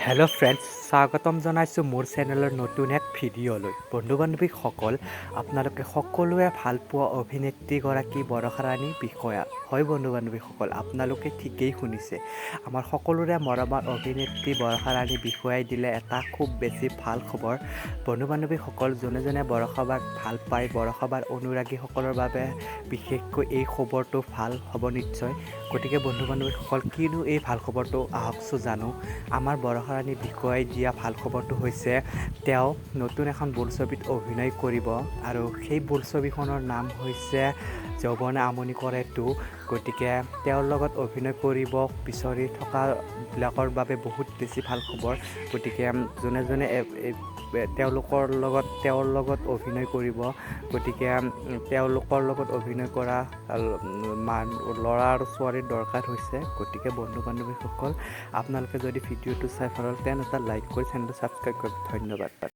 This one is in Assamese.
হেল্ল' ফ্ৰেণ্ডছ, স্বাগতম জনাইছোঁ মোৰ চেনেলৰ নতুন এক ভিডিঅ'লৈ। বন্ধু বান্ধৱীসকল, আপোনালোকে সকলোৱে ভাল পোৱা অভিনেত্ৰীগৰাকী বৰষা ৰাণী বিষয়া। হয় বন্ধু বান্ধৱীসকল, আপোনালোকে ঠিকেই শুনিছে। আমাৰ সকলোৰে মৰমৰ অভিনেত্ৰী বৰষা ৰাণী বিষয়াই দিলে এটা খুব বেছি ভাল খবৰ। বন্ধু বান্ধৱীসকল, যোনে যোনে বৰষা বাক ভাল পায়, বৰষা বাৰ অনুৰাগীসকলৰ বাবে বিশেষকৈ এই খবৰটো ভাল হ'ব নিশ্চয়। গতিকে বন্ধু বান্ধৱীসকল, কিনো এই ভাল খবৰটো আহকচোন জানো। আমাৰ বৰষা ৰাণী বিষয়াই দিয়া ভাল খবৰটো হৈছে তেওঁ নতুন এখন বোলছবিত অভিনয় কৰিব আৰু সেই বোলছবিখনৰ নাম হৈছে যৌৱনে আমনি কৰে 2। গতিকে তেওঁৰ লগত অভিনয় কৰিব বিচাৰি থকাবিলাকৰ বাবে বহুত বেছি ভাল খবৰ। গতিকে যোনে যোনে তেওঁৰ লগত অভিনয় কৰিব, গতিকে তেওঁলোকৰ লগত অভিনয় কৰা ল'ৰা আৰু ছোৱালীৰ দৰকাৰ হৈছে। গতিকে বন্ধু বান্ধৱীসকল, আপোনালোকে যদি ভিডিঅ'টো চাই ভাল তেনে এটা লাইক কৰি চেনেলটো ছাবস্ক্ৰাইব কৰিব। ধন্যবাদ।